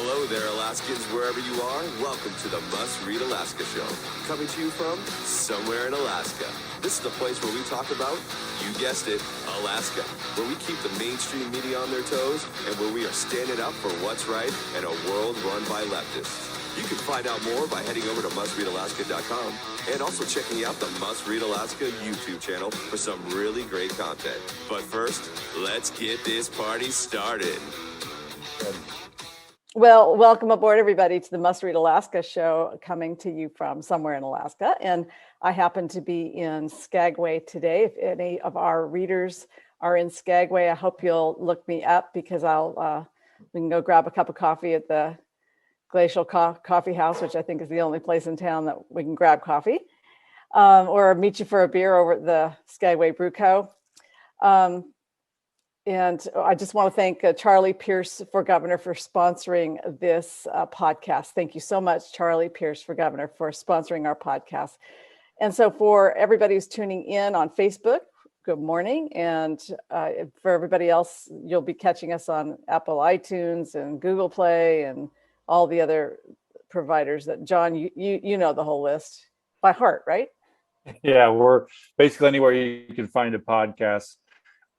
Hello there, Alaskans, wherever you are. Welcome to the Must Read Alaska Show. Coming to you from somewhere in Alaska. This is the place where we talk about, you guessed it, Alaska. Where we keep the mainstream media on their toes and where we are standing up for what's right in a world run by leftists. You can find out more by heading over to mustreadalaska.com and also checking out the Must Read Alaska YouTube channel for some really great content. But first, let's get this party started. Well, welcome aboard, everybody, to the Must Read Alaska show, coming to you from somewhere in Alaska. And I happen to be in Skagway today. If any of our readers are in Skagway, I hope you'll look me up, because we can go grab a cup of coffee at the Glacial Coffee House, which I think is the only place in town that we can grab coffee, or meet you for a beer over at the Skagway Brew Co. And I just want to thank Charlie Pierce for Governor for sponsoring this podcast. Thank you so much, Charlie Pierce for Governor, for sponsoring our podcast. And so for everybody who's tuning in on Facebook, good morning. And for everybody else, you'll be catching us on Apple iTunes and Google Play and all the other providers that, John, you know the whole list by heart, right? Yeah, we're basically anywhere you can find a podcast.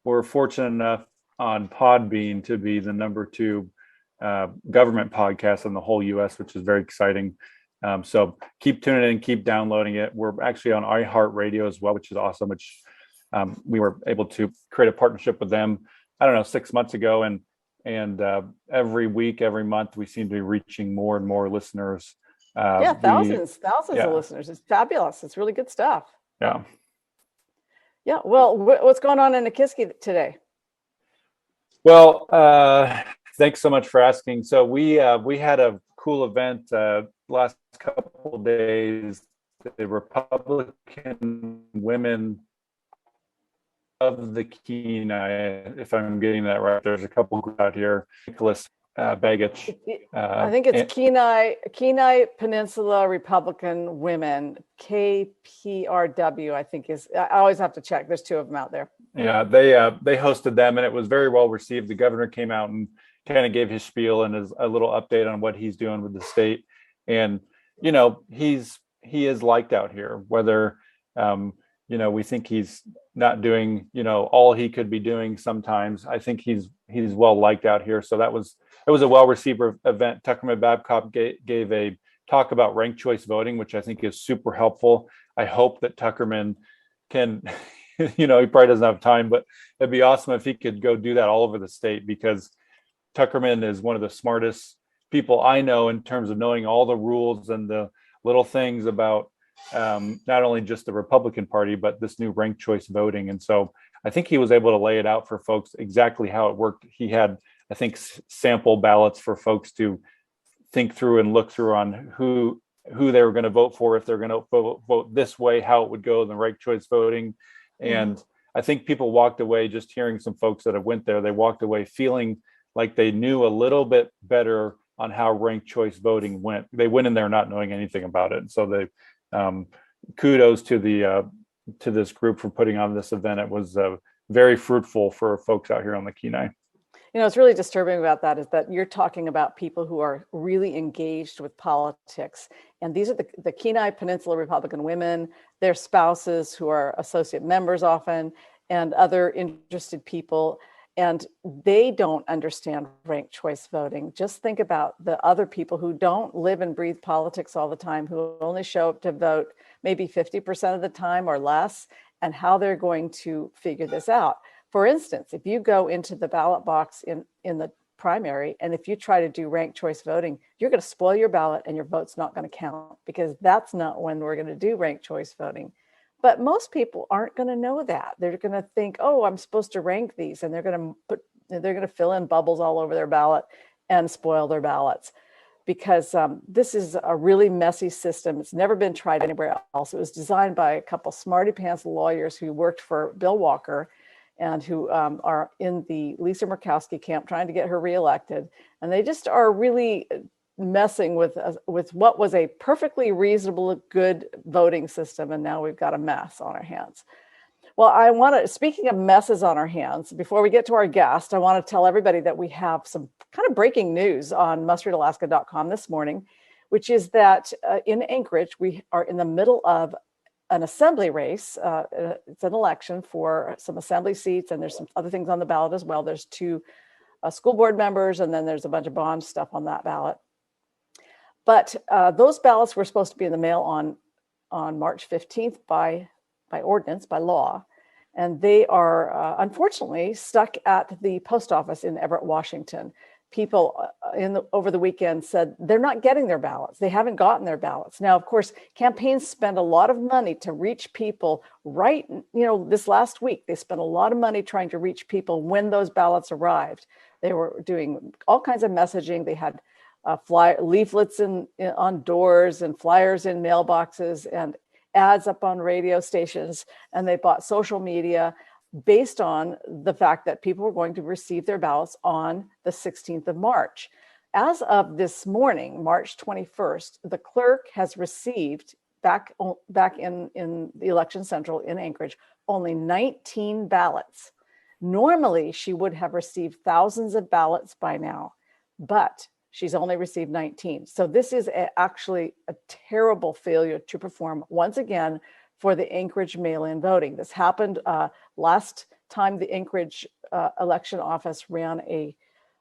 We're fortunate enough on Podbean to be the #2 government podcast in the whole U.S., which is very exciting. So keep tuning in, keep downloading it. We're actually on iHeartRadio as well, which is awesome, which we were able to create a partnership with them, 6 months ago. And every week, every month, we seem to be reaching more and more listeners. Thousands of listeners. It's fabulous. It's really good stuff. Yeah. Yeah. Well, what's going on in Nikiski today? Well, thanks so much for asking. So we had a cool event last couple of days. The Republican women of the Kenai, if I'm getting that right. There's a couple out here. Nicholas Bagich. I think it's Kenai Peninsula Republican Women, KPRW, I think is. I always have to check. There's two of them out there. Yeah, they hosted them, and it was very well received. The governor came out and kind of gave his spiel and a little update on what he's doing with the state. And he is liked out here. Whether we think he's not doing all he could be doing sometimes, I think he's well liked out here. So it was a well-received event. Tuckerman Babcock gave a talk about ranked choice voting, which I think is super helpful. I hope that Tuckerman can, he probably doesn't have time, but it'd be awesome if he could go do that all over the state, because Tuckerman is one of the smartest people I know in terms of knowing all the rules and the little things about not only just the Republican Party, but this new ranked choice voting. And so I think he was able to lay it out for folks exactly how it worked. He had, I think, sample ballots for folks to think through and look through on who they were going to vote for, if they're going to vote this way, how it would go in the ranked choice voting. And I think people walked away, just hearing some folks that have went there, they walked away feeling like they knew a little bit better on how ranked choice voting went. They went in there not knowing anything about it. And so they kudos to this group for putting on this event. It was very fruitful for folks out here on the Kenai. What's really disturbing about that is that you're talking about people who are really engaged with politics. And these are the Kenai Peninsula Republican women, their spouses who are associate members often, and other interested people. And they don't understand ranked choice voting. Just think about the other people who don't live and breathe politics all the time, who only show up to vote maybe 50% of the time or less, and how they're going to figure this out. For instance, if you go into the ballot box in the primary, and if you try to do ranked choice voting, you're going to spoil your ballot and your vote's not going to count, because that's not when we're going to do ranked choice voting. But most people aren't going to know that. They're going to think, oh, I'm supposed to rank these, and they're going to fill in bubbles all over their ballot and spoil their ballots, because this is a really messy system. It's never been tried anywhere else. It was designed by a couple smarty pants lawyers who worked for Bill Walker and who are in the Lisa Murkowski camp trying to get her reelected. And they just are really messing with what was a perfectly reasonable, good voting system. And now we've got a mess on our hands. Well, I want to, speaking of messes on our hands, before we get to our guest, I want to tell everybody that we have some kind of breaking news on mustreadalaska.com this morning, which is that in Anchorage, we are in the middle of an assembly race. It's an election for some assembly seats, and there's some other things on the ballot as well. There's 2 school board members, and then there's a bunch of bond stuff on that ballot. But those ballots were supposed to be in the mail on March 15th by ordinance, by law. And they are unfortunately stuck at the post office in Everett, Washington. People over the weekend said they're not getting their ballots. They haven't gotten their ballots. Now, of course, campaigns spend a lot of money to reach people this last week, they spent a lot of money trying to reach people when those ballots arrived. They were doing all kinds of messaging. They had leaflets on doors and flyers in mailboxes and ads up on radio stations, and they bought social media based on the fact that people were going to receive their ballots on the 16th of March. As of this morning, March 21st, the clerk has received back in the Election Central in Anchorage only 19 ballots. Normally, she would have received thousands of ballots by now, but she's only received 19. So this is actually a terrible failure to perform once again for the Anchorage mail-in voting. This happened last time the Anchorage election office ran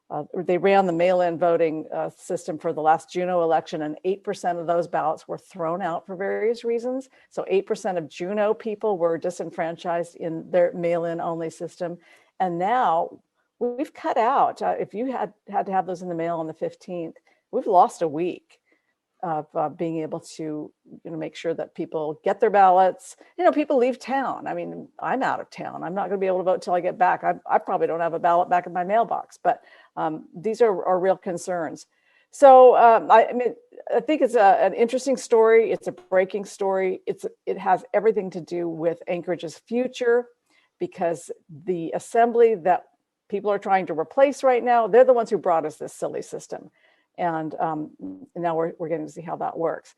the mail-in voting system for the last Juneau election, and 8% of those ballots were thrown out for various reasons. So 8% of Juneau people were disenfranchised in their mail-in only system. And now we've cut out, if you had to have those in the mail on the 15th, we've lost a week of being able to make sure that people get their ballots. People leave town. I mean, I'm out of town. I'm not going to be able to vote till I get back. I probably don't have a ballot back in my mailbox, but these are real concerns. So I think it's an interesting story. It's a breaking story. It has everything to do with Anchorage's future, because the assembly that people are trying to replace right now, they're the ones who brought us this silly system. And now we're getting to see how that works.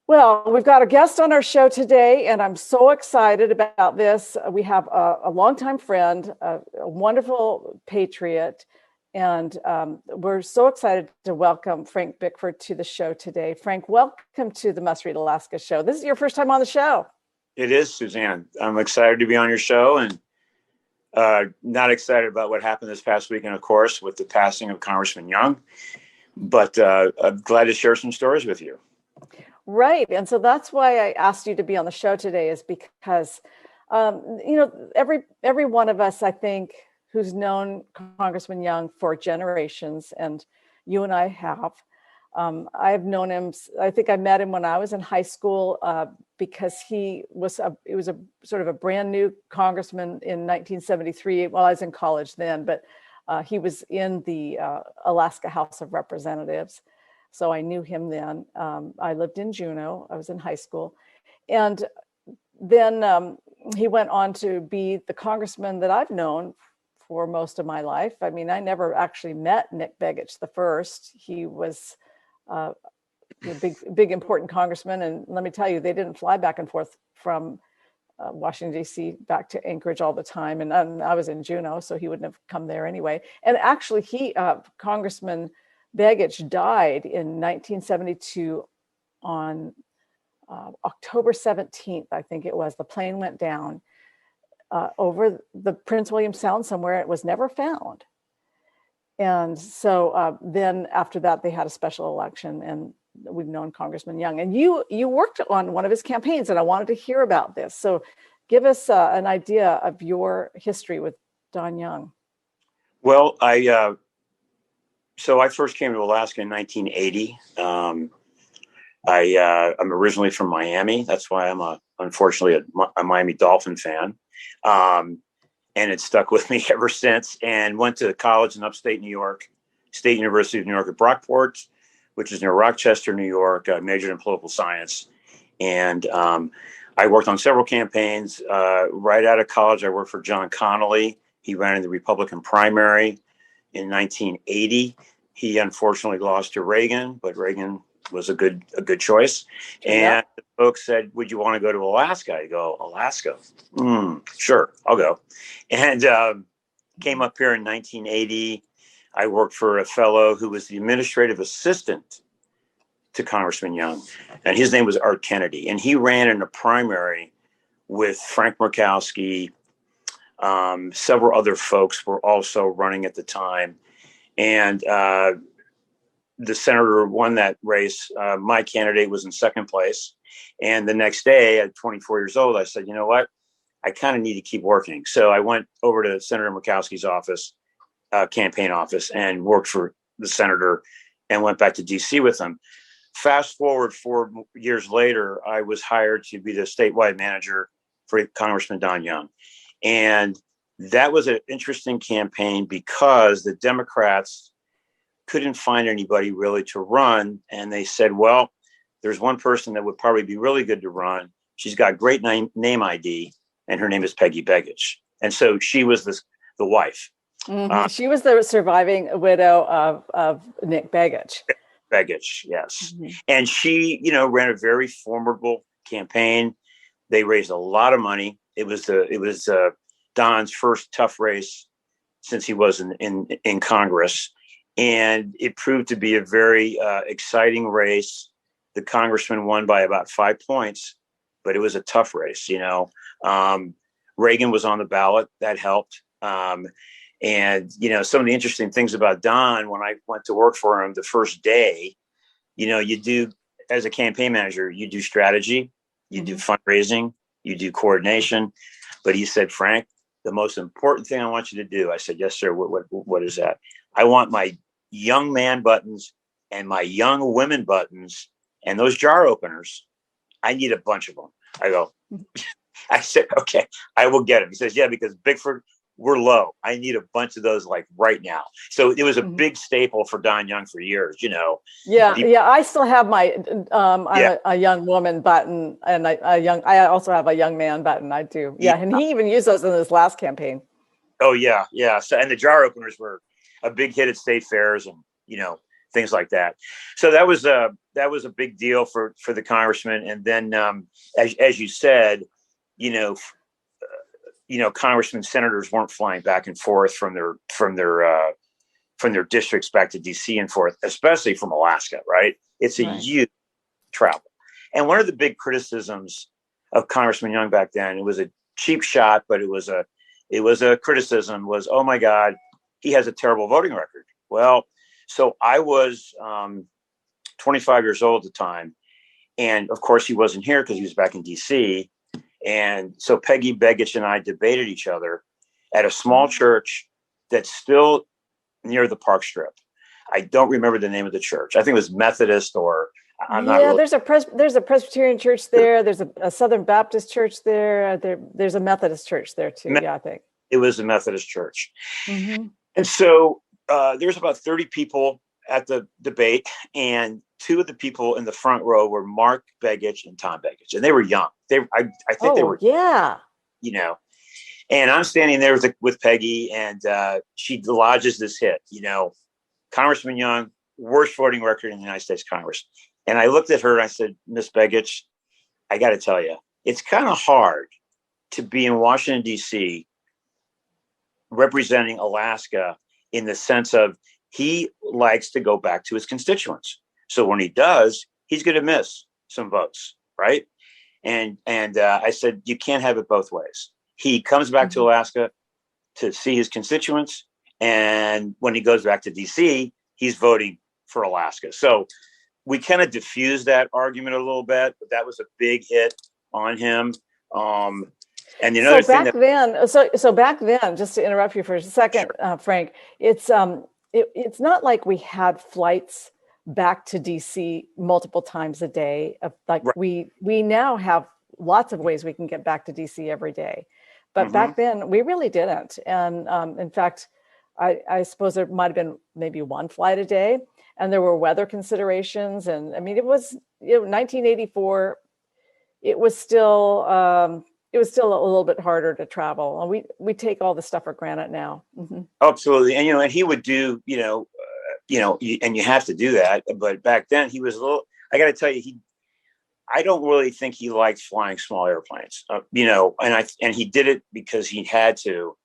Well, we've got a guest on our show today, and I'm so excited about this. We have a longtime friend, a wonderful patriot, and we're so excited to welcome Frank Bickford to the show today. Frank, welcome to the Must Read Alaska show. This is your first time on the show. It is, Suzanne. I'm excited to be on your show, and not excited about what happened this past weekend, of course, with the passing of Congressman Young, but I'm glad to share some stories with you. Right. And so that's why I asked you to be on the show today, is because, every one of us, I think, who's known Congressman Young for generations, and you and I have, I've known him. I think I met him when I was in high school because it was a sort of a brand new congressman in 1973. Well, I was in college then, but he was in the Alaska House of Representatives. So I knew him then. I lived in Juneau. I was in high school. And then he went on to be the congressman that I've known for most of my life. I mean, I never actually met Nick Begich the first. He was a big, important congressman. And let me tell you, they didn't fly back and forth from Washington, D.C. back to Anchorage all the time. And I was in Juneau, so he wouldn't have come there anyway. And actually, Congressman Begich died in 1972 on October 17th, I think it was. The plane went down over the Prince William Sound somewhere. It was never found. And so then after that, they had a special election, and we've known Congressman Young. And you worked on one of his campaigns, and I wanted to hear about this. So give us an idea of your history with Don Young. Well, I first came to Alaska in 1980. I'm originally from Miami. That's why I'm unfortunately a Miami Dolphin fan. And it stuck with me ever since, and went to college in upstate New York, State University of New York at Brockport, which is near Rochester, New York. I majored in political science. And I worked on several campaigns. Right out of college, I worked for John Connolly. He ran in the Republican primary in 1980. He unfortunately lost to Reagan, but Reagan was a good choice. And Yeah. the folks said, "Would you want to go to Alaska?" I go, "Alaska? Sure, I'll go." And came up here in 1980. I worked for a fellow who was the administrative assistant to Congressman Young, and his name was Art Kennedy, and he ran in a primary with Frank Murkowski. Several other folks were also running at the time, and the senator won that race. My candidate was in second place, and the next day, at 24 years old, I said, "You know what? I kind of need to keep working." So I went over to Senator Murkowski's office, campaign office, and worked for the senator, and went back to DC with him. Fast forward 4 years later, I was hired to be the statewide manager for Congressman Don Young. And that was an interesting campaign because the Democrats couldn't find anybody really to run. And they said, well, there's one person that would probably be really good to run. She's got great name ID, and her name is Peggy Begich. And so she was the wife. She was the surviving widow of Nick Begich. Begich, yes. And she, ran a very formidable campaign. They raised a lot of money. It was Don's first tough race since he was in Congress, and it proved to be a very exciting race. The congressman won by about 5 points, but it was a tough race. Reagan was on the ballot. That helped. And, some of the interesting things about Don, when I went to work for him the first day, you do, as a campaign manager, you do strategy, you do fundraising, you do coordination. But he said, "Frank, the most important thing I want you to do." I said, "Yes, sir. What is that?" "I want my young man buttons and my young women buttons and those jar openers. I need a bunch of them." I said, "Okay, I will get them." He says, "Yeah, because Bickford, we're low. I need a bunch of those like right now." So it was a big staple for Don Young for years, Yeah. I still have my a young woman button, and I also have a young man button. I do. Yeah. And he even used those in his last campaign. Oh yeah. Yeah. So, and the jar openers were a big hit at state fairs and, things like that. So that was a big deal for the congressman. And then, as you said, congressmen, senators weren't flying back and forth from their districts back to DC and forth, especially from Alaska, right? It's a huge travel. And one of the big criticisms of Congressman Young back then, it was a cheap shot, but it was a criticism, was, "Oh my God, he has a terrible voting record." Well, so I was 25 years old at the time. And of course he wasn't here because he was back in DC. And so Peggy Begich and I debated each other at a small church that's still near the Park Strip. I don't remember the name of the church. I think it was Methodist, or I'm not really... There's a Presbyterian church there. There's a Southern Baptist church there. There's a Methodist church there too. I think it was a Methodist church. And so there's about 30 people at the debate, and two of the people in the front row were Mark Begich and Tom Begich, and they were young. I think they were, and I'm standing there with Peggy, and she lodges this hit, Congressman Young, worst voting record in the United States Congress. And I looked at her and I said, "Miss Begich, I got to tell you, it's kind of hard to be in Washington, D.C. representing Alaska, in the sense of he likes to go back to his constituents. So when he does, he's going to miss some votes, right?" And I said, "You can't have it both ways. He comes back to Alaska to see his constituents, and when he goes back to DC, he's voting for Alaska." So we kind of diffused that argument a little bit, but that was a big hit on him. And another thing back then, just to interrupt you for a second, Frank, it's not like we had flights back to DC multiple times a day. We now have lots of ways we can get back to DC every day, but back then we really didn't. And in fact, I suppose there might have been maybe one flight a day, and there were weather considerations. And I mean, it was 1984. It was still a little bit harder to travel, and we take all this stuff for granted now. Absolutely. And and he would do and you have to do that, but back then he was a I got to tell you, I don't really think he liked flying small airplanes, and he did it because he had to.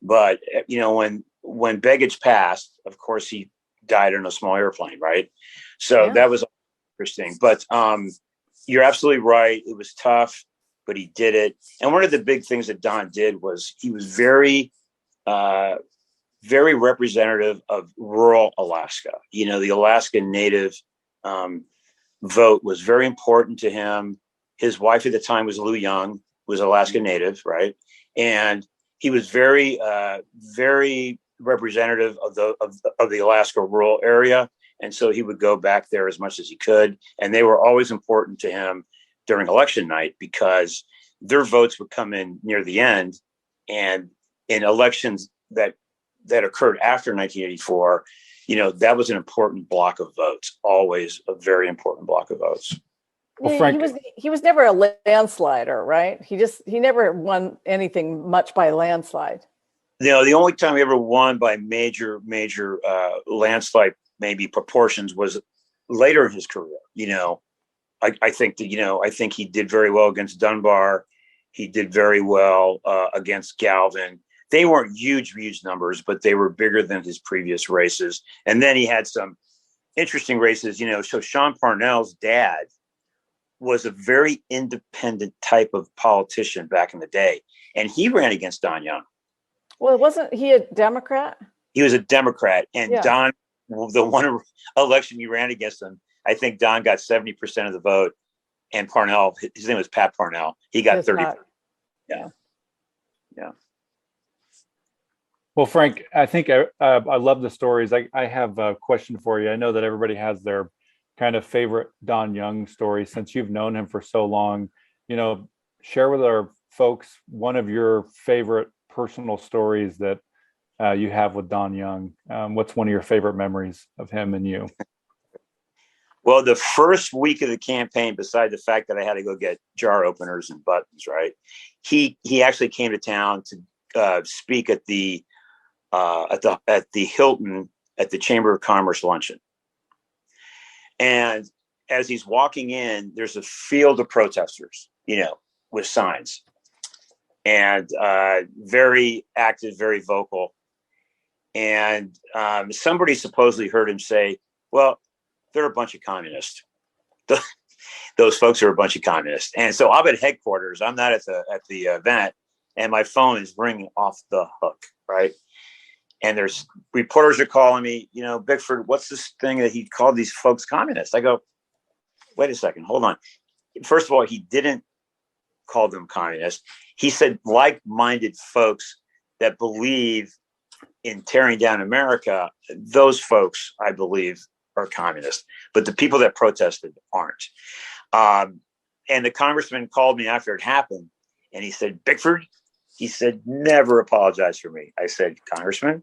But, when Begich passed, of course, he died in a small airplane, right? So that was interesting. But you're absolutely right. It was tough, but he did it. And one of the big things that Don did was he was very, very representative of rural Alaska. The Alaska Native vote was very important to him. His wife at the time was Lou Young, who was Alaska Native, right? And he was very, very representative of the Alaska rural area. And so he would go back there as much as he could. And they were always important to him during election night because their votes would come in near the end. And in elections that occurred after 1984, that was an important block of votes, always a very important block of votes. Well, Frank, he was never a landslider, right? He never won anything much by landslide. The only time he ever won by major landslide, maybe proportions, was later in his career. I think he did very well against Dunbar. He did very well against Galvin. They weren't huge numbers, but they were bigger than his previous races. And then he had some interesting races, so Sean Parnell's dad was a very independent type of politician back in the day. And he ran against Don Young. Well, wasn't he a Democrat? He was a Democrat. And Don, the one election he ran against him, I think Don got 70% of the vote. And Parnell, his name was Pat Parnell, he got 30%. Yeah. Well, Frank, I think I love the stories. I have a question for you. I know that everybody has their kind of favorite Don Young story. Since you've known him for so long, share with our folks one of your favorite personal stories that you have with Don Young. What's one of your favorite memories of him and you? Well, the first week of the campaign, beside the fact that I had to go get jar openers and buttons, right? He actually came to town to speak at the Hilton at the Chamber of Commerce luncheon. And as he's walking in, there's a field of protesters, with signs, and very active, very vocal. And somebody supposedly heard him say, well, they're a bunch of communists. Those folks are a bunch of communists. And so I'm at headquarters. I'm not at the event, and my phone is ringing off the hook, right? And there's reporters are calling me, Bickford, what's this thing that he called these folks communists? I go, wait a second, hold on. First of all, he didn't call them communists. He said like-minded folks that believe in tearing down America, those folks, I believe, are communists. But the people that protested aren't. And the congressman called me after it happened, and he said, Bickford, he said, never apologize for me. I said, Congressman,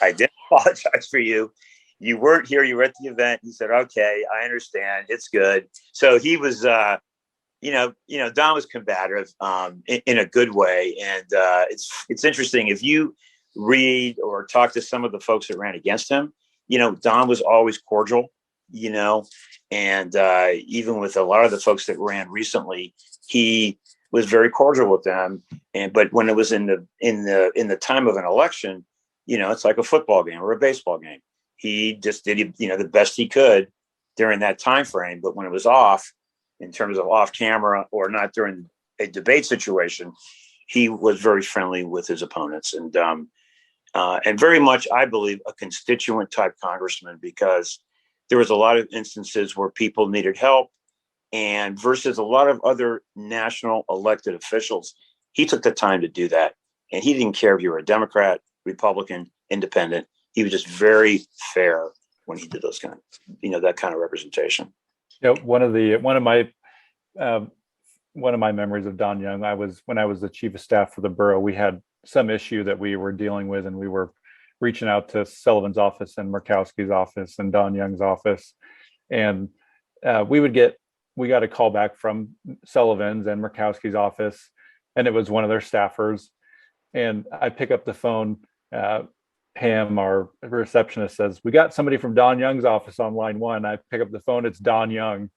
I didn't apologize for you. You weren't here. You were at the event. He said, okay, I understand. It's good. So he was, Don was combative in a good way. And it's interesting. If you read or talk to some of the folks that ran against him, Don was always cordial, and even with a lot of the folks that ran recently, he was very cordial with them. But when it was in the time of an election, it's like a football game or a baseball game. He just did, the best he could during that time frame. But when it was off, in terms of off camera or not during a debate situation, he was very friendly with his opponents and very much, I believe, a constituent type congressman, because there was a lot of instances where people needed help. And versus a lot of other national elected officials, he took the time to do that. And he didn't care if you were a Democrat, Republican, independent. He was just very fair when he did those that kind of representation. One of my memories of Don Young, when I was the chief of staff for the borough, we had some issue that we were dealing with, and we were reaching out to Sullivan's office and Murkowski's office and Don Young's office. And we got a call back from Sullivan's and Murkowski's office, and it was one of their staffers. And I pick up the phone, Pam, our receptionist, says, "We got somebody from Don Young's office on line one." I pick up the phone. It's Don Young.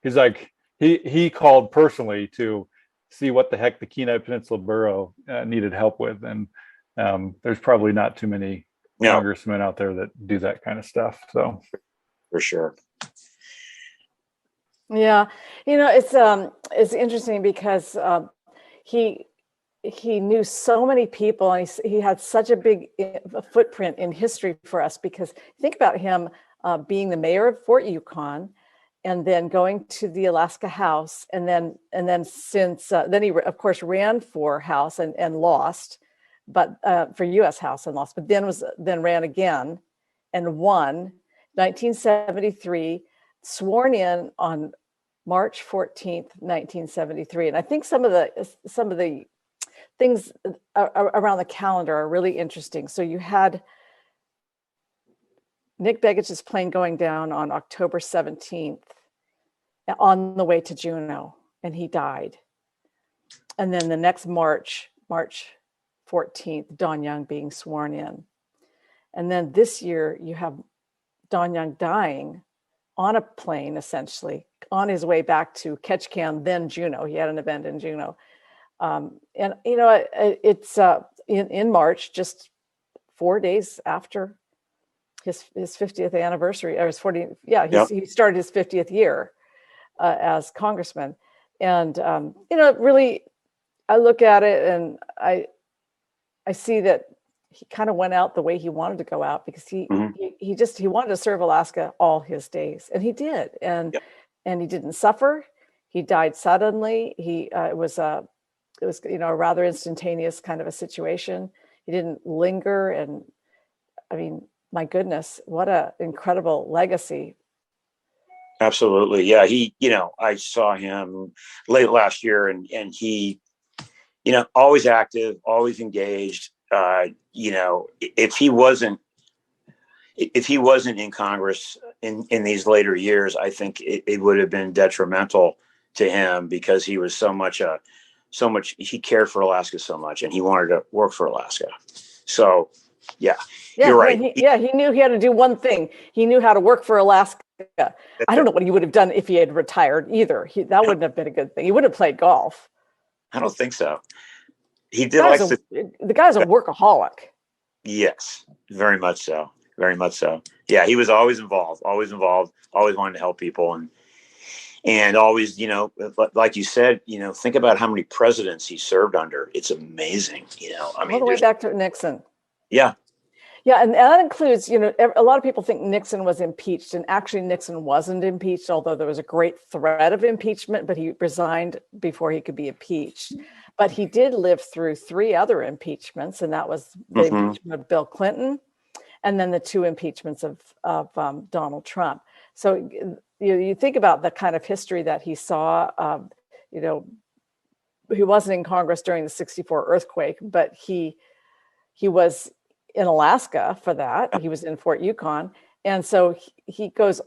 He's like, he called personally to see what the heck the Kenai Peninsula Borough needed help with. And there's probably not too many congressmen out there that do that kind of stuff. So for sure. Yeah, it's interesting because he knew so many people, and he had such a big footprint in history for us. Because think about him being the mayor of Fort Yukon, and then going to the Alaska House, and then since then he of course ran for House and lost, but for U.S. House and lost, but then ran again and won. 1973, sworn in on March 14th, 1973. And I think some of the things around the calendar are really interesting. So you had Nick Begich's plane going down on October 17th on the way to Juneau, and he died. And then the next March 14th, Don Young being sworn in. And then this year you have Don Young dying on a plane, essentially, on his way back to Ketchikan, then Juneau. He had an event in Juneau. And, it's in March, just 4 days after his 50th anniversary, or his 40th. Yeah, he started his 50th year as congressman. And, really, I look at it and I see that he kind of went out the way he wanted to go out, because he wanted to serve Alaska all his days, and he did. And he didn't suffer. He died suddenly. It was a rather instantaneous kind of a situation. He didn't linger. And I mean, my goodness, what an incredible legacy. Absolutely. Yeah. I saw him late last year, and he, always active, always engaged. If he wasn't in Congress in these later years, I think it would have been detrimental to him, because he was he cared for Alaska so much, and he wanted to work for Alaska. So you're right. He knew he had to do one thing. He knew how to work for Alaska. I don't know what he would have done if he had retired either. That wouldn't have been a good thing. He would have played golf. I don't think so. He did the guy's a workaholic. Yes, very much so. Very much so. Yeah, he was always involved, always wanted to help people, and always, like you said, think about how many presidents he served under. It's amazing. I mean, all the way back to Nixon. Yeah. Yeah, and that includes, a lot of people think Nixon was impeached, and actually Nixon wasn't impeached, although there was a great threat of impeachment, but he resigned before he could be impeached. But he did live through 3 other impeachments, and that was the impeachment of Bill Clinton, and then the 2 impeachments of Donald Trump. So you think about the kind of history that he saw. He wasn't in Congress during the '64 earthquake, but he was in Alaska for that. He was in Fort Yukon. And so he goes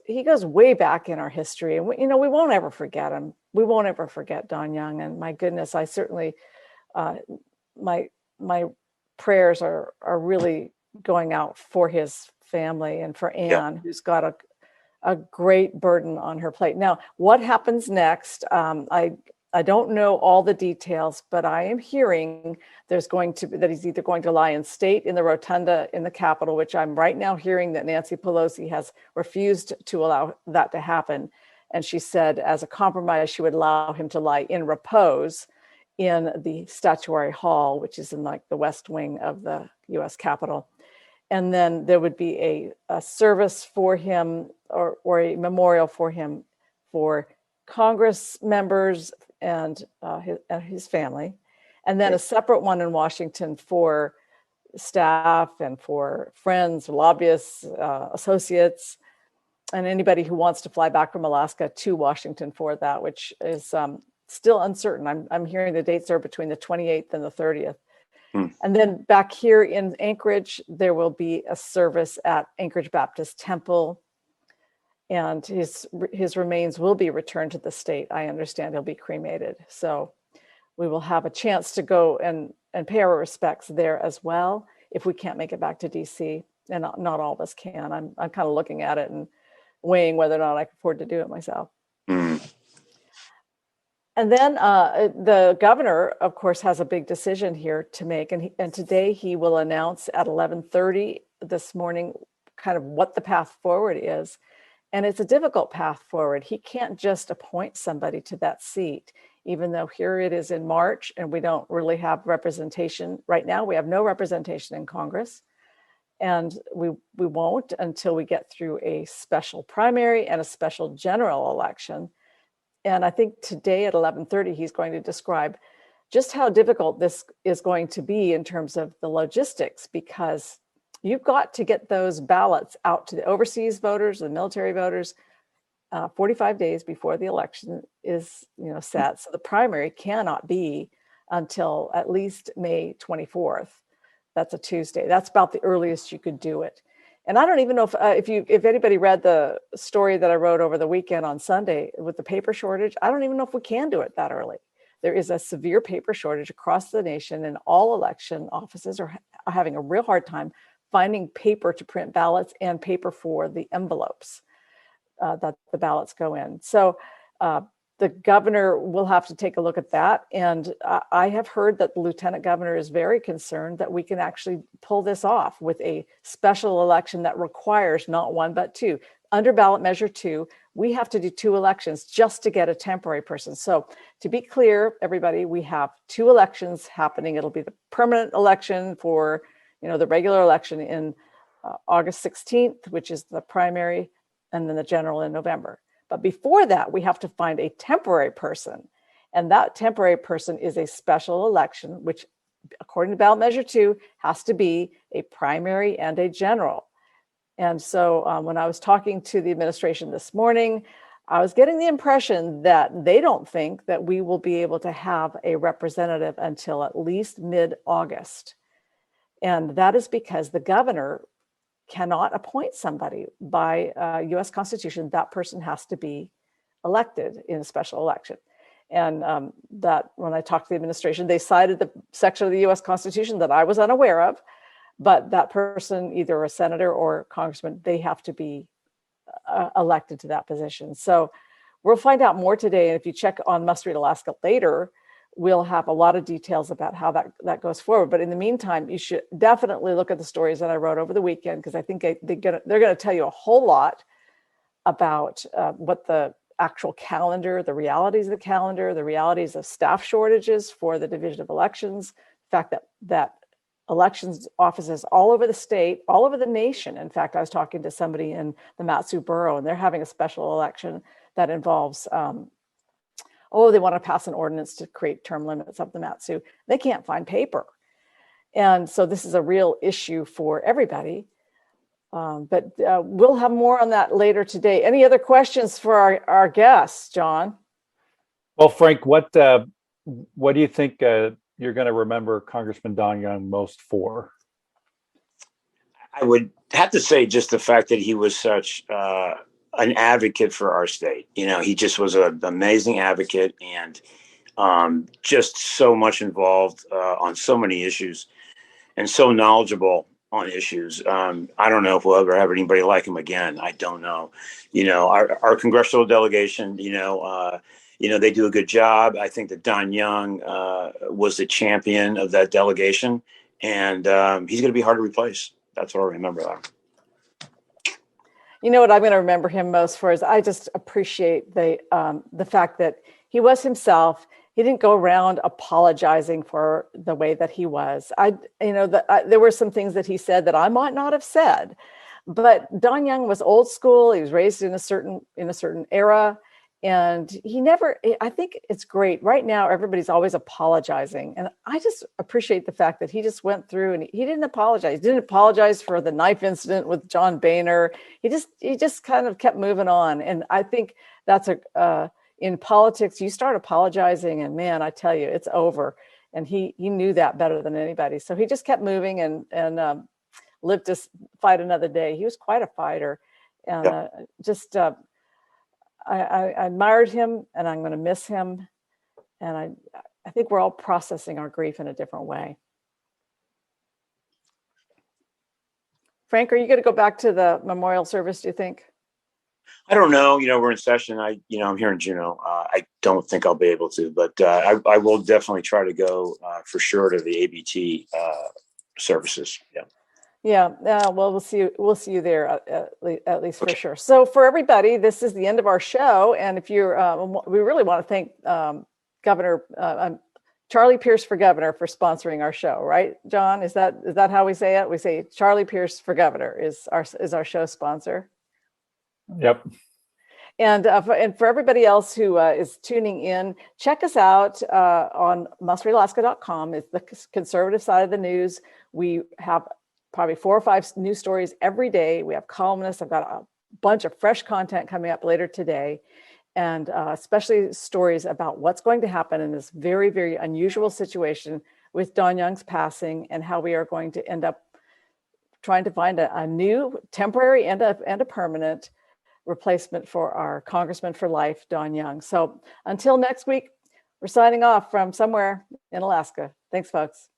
way back in our history, and we won't ever forget him. We won't ever forget Don Young. And my goodness, I certainly, my prayers are really going out for his family and for Anne, who's got a great burden on her plate. Now, what happens next? I don't know all the details, but I am hearing that he's either going to lie in state in the rotunda in the Capitol, which I'm right now hearing that Nancy Pelosi has refused to allow that to happen. And she said, as a compromise, she would allow him to lie in repose in the Statuary Hall, which is in like the West Wing of the U.S. Capitol. And then there would be a service for him, or a memorial for him, for Congress members and his family, and then a separate one in Washington for staff and for friends, lobbyists, associates, and anybody who wants to fly back from Alaska to Washington for that, which is still uncertain. I'm hearing the dates are between the 28th and the 30th. And then back here in Anchorage, there will be a service at Anchorage Baptist Temple, and his remains will be returned to the state. I understand he'll be cremated. So we will have a chance to go and pay our respects there as well. if we can't make it back to DC, and not all of us can. I'm kind of looking at it and weighing whether or not I can afford to do it myself. Mm. And then the governor, of course, has a big decision here to make. And today he will announce at 11:30 this morning kind of what the path forward is. And it's a difficult path forward. He can't just appoint somebody to that seat, even though here it is in March and we don't really have representation. Right now, we have no representation in Congress. And we won't until we get through a special primary and a special general election. And I think today at 11:30, he's going to describe just how difficult this is going to be in terms of the logistics, because you've got to get those ballots out to the overseas voters, the military voters, 45 days before the election is set. So the primary cannot be until at least May 24th. That's a Tuesday. That's about the earliest you could do it. And I don't even know if anybody read the story that I wrote over the weekend on Sunday with the paper shortage. I don't even know if we can do it that early. There is a severe paper shortage across the nation, and all election offices are having a real hard time finding paper to print ballots and paper for the envelopes that the ballots go in. So the governor will have to take a look at that. And I have heard that the lieutenant governor is very concerned that we can actually pull this off with a special election that requires not one, but two. Under ballot measure 2, we have to do 2 elections just to get a temporary person. So to be clear, everybody, we have 2 elections happening. It'll be the permanent election for, the regular election in August 16th, which is the primary, and then the general in November. But before that, we have to find a temporary person. And that temporary person is a special election, which, according to ballot measure 2, has to be a primary and a general. And so when I was talking to the administration this morning, I was getting the impression that they don't think that we will be able to have a representative until at least mid-August. And that is because the governor cannot appoint somebody by U.S. Constitution. That person has to be elected in a special election. And that when I talked to the administration, they cited the section of the U.S. Constitution that I was unaware of, but that person, either a senator or congressman, they have to be elected to that position. So we'll find out more today. And if you check on Must Read Alaska later, we'll have a lot of details about how that goes forward. But in the meantime, you should definitely look at the stories that I wrote over the weekend, because I think they're going to tell you a whole lot about what the actual calendar, the realities of the calendar, the realities of staff shortages for the Division of Elections, the fact that elections offices all over the state, all over the nation. In fact, I was talking to somebody in the Mat-Su borough, and they're having a special election that involves they want to pass an ordinance to create term limits up the Mat-Su. They can't find paper. And so this is a real issue for everybody. But we'll have more on that later today. Any other questions for our guests, John? Well, Frank, what do you think you're going to remember Congressman Don Young most for? I would have to say just the fact that he was such an advocate for our state. He just was an amazing advocate, and just so much involved on so many issues, and so knowledgeable on issues. I don't know if we'll ever have anybody like him again. I don't know. Our congressional delegation, they do a good job. I think that Don Young was the champion of that delegation, and he's going to be hard to replace. That's what I remember that. You know what I'm going to remember him most for is I just appreciate the fact that he was himself. He didn't go around apologizing for the way that he was. There were some things that he said that I might not have said, but Don Young was old school. He was raised in a certain era, and I think it's great. Right now, everybody's always apologizing. And I just appreciate the fact that he just went through and he didn't apologize. He didn't apologize for the knife incident with John Boehner. He just kind of kept moving on. And I think that's in politics, you start apologizing and man, I tell you, it's over. And he knew that better than anybody. So he just kept moving and lived to fight another day. He was quite a fighter. And I admired him, and I'm going to miss him. And I think we're all processing our grief in a different way. Frank, are you going to go back to the memorial service, do you think? I don't know. We're in session. I'm here in Juneau. I don't think I'll be able to, but I will definitely try to go for sure to the ABT services. Yeah. Yeah. Well, we'll see you there at least for sure. So for everybody, this is the end of our show. And if you're, we really want to thank Governor Charlie Pierce for Governor for sponsoring our show, right, John? Is that how we say it? We say Charlie Pierce for Governor is our show sponsor. Yep. And for everybody else who is tuning in, check us out on mustreadalaska.com. It's the conservative side of the news. We have probably 4 or 5 news stories every day. We have columnists. I've got a bunch of fresh content coming up later today, and especially stories about what's going to happen in this very, very unusual situation with Don Young's passing, and how we are going to end up trying to find a new temporary and a permanent replacement for our Congressman for Life, Don Young. So until next week, we're signing off from somewhere in Alaska. Thanks, folks.